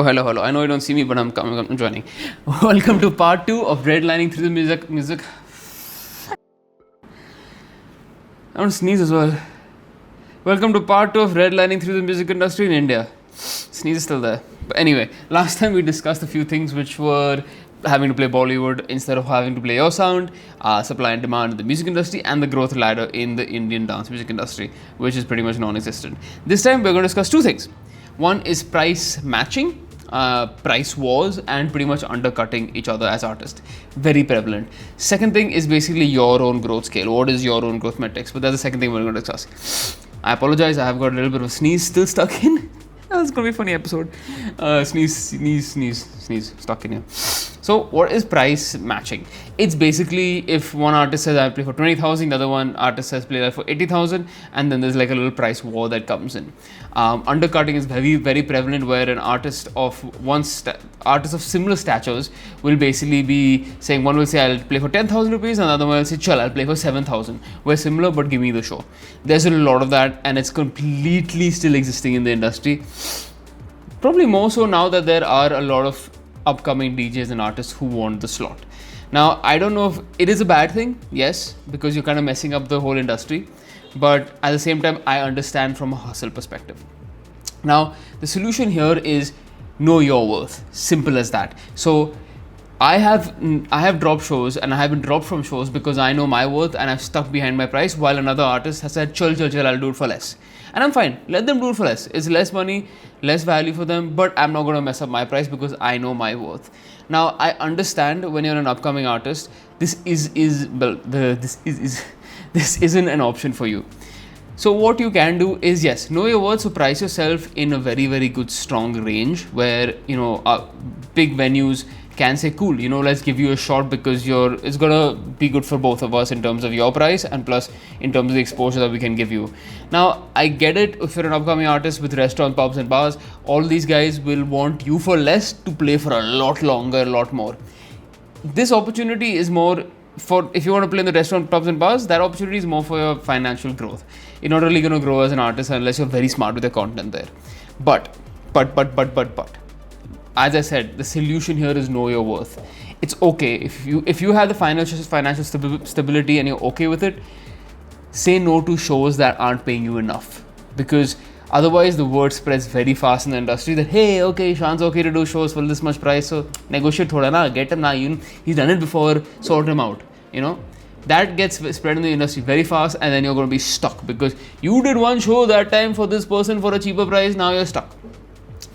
Hello. I know you don't see me, but I'm coming. I'm joining. Welcome to part 2 of redlining through the music. I want to sneeze as well. Welcome to part 2 of redlining through the music industry in India. Sneeze is still there. But anyway, last time we discussed a few things which were having to play Bollywood instead of having to play your sound, supply and demand in the music industry, and the growth ladder in the Indian dance music industry, which is pretty much non-existent. This time we're going to discuss two things. One is price matching, price wars, and pretty much undercutting each other as artists. Very prevalent. Second thing is basically your own growth scale. What is your own growth metrics? But that's the second thing we're going to discuss. I apologize, I have got a little bit of a sneeze still stuck in. That's going to be a funny episode. Sneeze, stuck in here. So what is price matching? It's basically if one artist says I play for 20,000, the other one artist says play that for 80,000, and then there's like a little price war that comes in. Undercutting is very prevalent, where an artist of similar statures will basically be saying, one will say I'll play for 10,000 rupees, and the other one will say chal, I'll play for 7,000. We're similar, but give me the show. There's a lot of that, and it's completely still existing in the industry. Probably more so now that there are a lot of upcoming DJs and artists who want the slot. Now, I don't know if it is a bad thing, yes, because you're kind of messing up the whole industry, but at the same time, I understand from a hustle perspective. Now, the solution here is know your worth. Simple as that. So, I have dropped shows, and I have been dropped from shows because I know my worth and I've stuck behind my price, while another artist has said, chal, I'll do it for less. And I'm fine. Let them do it for less. It's less money, less value for them, but I'm not going to mess up my price because I know my worth. Now, I understand when you're an upcoming artist, this isn't an option for you. So what you can do is, yes, know your worth, so price yourself in a very good strong range where, big venues can say, cool, let's give you a shot because it's gonna be good for both of us in terms of your price and plus in terms of the exposure that we can give you. Now, I get it, if you're an upcoming artist with restaurants, pubs and bars, all these guys will want you for less to play for a lot longer, a lot more. This opportunity is more for, if you want to play in the restaurant, pubs and bars, that opportunity is more for your financial growth. You're not really going to grow as an artist unless you're very smart with your content there. But, as I said, the solution here is know your worth. It's okay if you have the financial stability and you're okay with it, say no to shows that aren't paying you enough, because otherwise the word spreads very fast in the industry that, hey, okay, Shaan's okay to do shows for this much price, so negotiate thoda na, get him na, he's done it before, sort him out, That gets spread in the industry very fast, and then you're going to be stuck because you did one show that time for this person for a cheaper price, now you're stuck.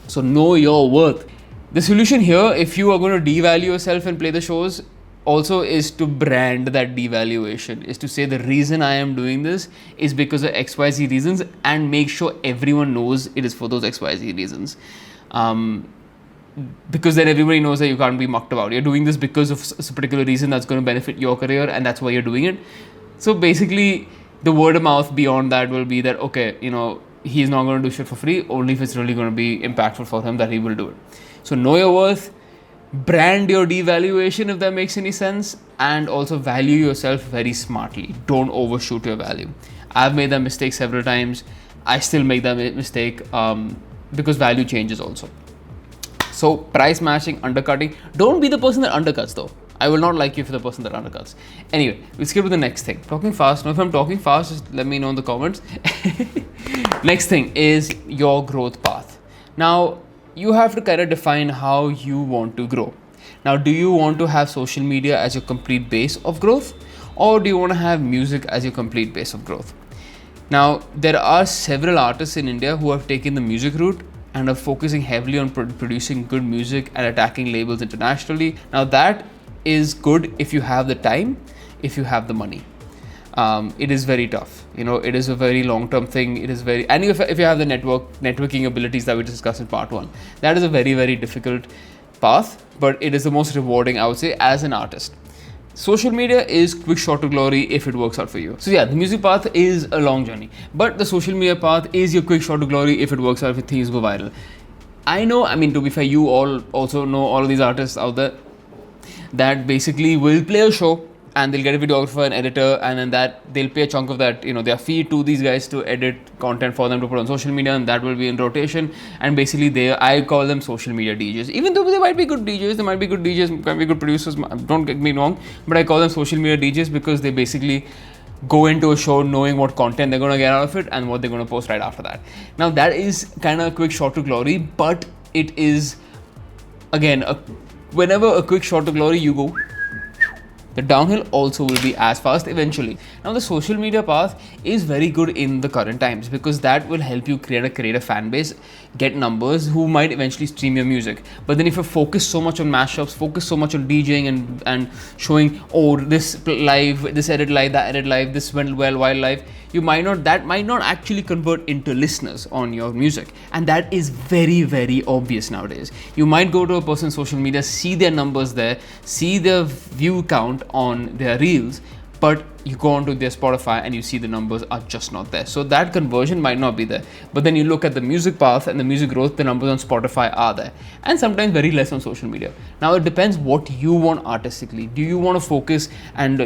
So know your worth. The solution here, if you are going to devalue yourself and play the shows, also is to brand that devaluation, is to say the reason I am doing this is because of XYZ reasons, and make sure everyone knows it is for those XYZ reasons. Because then everybody knows that you can't be mucked about. You're doing this because of a particular reason that's going to benefit your career, and that's why you're doing it. So basically, the word of mouth beyond that will be that, okay, he's not going to do shit for free, only if it's really going to be impactful for him that he will do it. So know your worth, brand your devaluation if that makes any sense, and also value yourself very smartly. Don't overshoot your value. I've made that mistake several times. I still make that mistake because value changes also. So price matching, undercutting. Don't be the person that undercuts though. I will not like you for the person that undercuts. Anyway, we'll skip to the next thing. Talking fast. Now, if I'm talking fast, just let me know in the comments. Next thing is your growth path. Now, you have to kind of define how you want to grow. Now, do you want to have social media as your complete base of growth, or do you want to have music as your complete base of growth? Now, there are several artists in India who have taken the music route and are focusing heavily on producing good music and attacking labels internationally. Now, that is good if you have the time, if you have the money. It is very tough. It is a very long-term thing. It is and if you have the networking abilities that we discussed in part 1, that is a very difficult path, but it is the most rewarding, I would say, as an artist. Social media is quick shot to glory if it works out for you. So yeah, the music path is a long journey, but the social media path is your quick shot to glory if it works out, if things go viral. To be fair, you all also know all of these artists out there that basically will play a show and they'll get a videographer, an editor, and then that they'll pay a chunk of that, their fee to these guys to edit content for them to put on social media, and that will be in rotation. And basically, I call them social media DJs. Even though they might be good DJs, might be good producers. Don't get me wrong, but I call them social media DJs because they basically go into a show knowing what content they're going to get out of it and what they're going to post right after that. Now, that is kind of a quick shot to glory, but it is, again, whenever a quick shot to glory, you go, the downhill also will be as fast eventually. Now, the social media path is very good in the current times because that will help you create a fan base, get numbers who might eventually stream your music. But then if you focus so much on mashups, focus so much on DJing and showing, this live, this edit live, that edit live, this went well while live, that might not actually convert into listeners on your music. And that is very, very obvious nowadays. You might go to a person's social media, see their numbers there, see their view count on their reels, but you go onto their Spotify and you see the numbers are just not there. So that conversion might not be there. But then you look at the music path and the music growth, the numbers on Spotify are there. And sometimes very less on social media. Now it depends what you want artistically. Do you want to focus and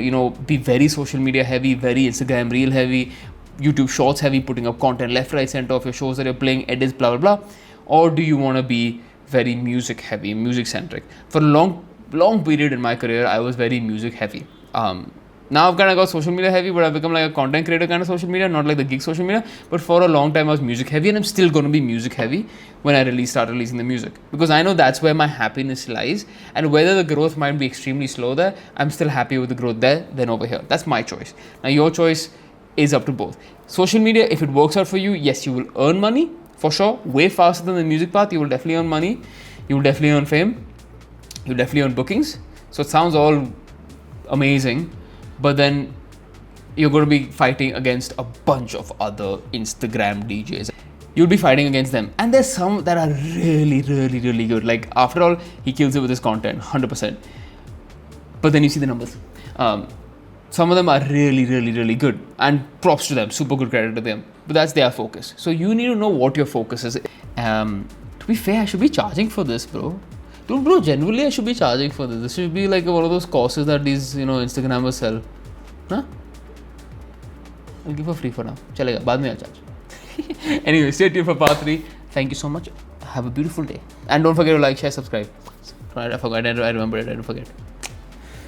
be very social media heavy, very Instagram reel heavy, YouTube shorts heavy, putting up content left, right, center of your shows that you're playing, edits, blah, blah, blah? Or do you want to be very music heavy, music centric? For a long period in my career, I was very music heavy. Now I've kind of got social media heavy, but I've become like a content creator kind of social media, not like the gig social media. But for a long time I was music heavy, and I'm still going to be music heavy when I start releasing the music, because I know that's where my happiness lies. And whether the growth might be extremely slow there, I'm still happy with the growth there than over here. That's my choice. Now your choice is up to both. Social media, if it works out for you, yes, you will earn money for sure, way faster than the music path. You will definitely earn money, you will definitely earn fame, you will definitely earn bookings. So it sounds all amazing, but then you're going to be fighting against a bunch of other Instagram DJs. You'll be fighting against them. And there's some that are really, really, really good. Like, after all, he kills it with his content, 100%. But then you see the numbers. Some of them are really, really, really good. And props to them, super good credit to them. But that's their focus. So you need to know what your focus is. To be fair, I should be charging for this, bro. Dude, bro, generally I should be charging for this. This should be like one of those courses that these, Instagrammers sell. Huh? I'll give for free for now. Chalega, baad mein I'll charge. Anyway, stay tuned for part 3. Thank you so much. Have a beautiful day. And don't forget to like, share, subscribe. I remember it. I didn't forget.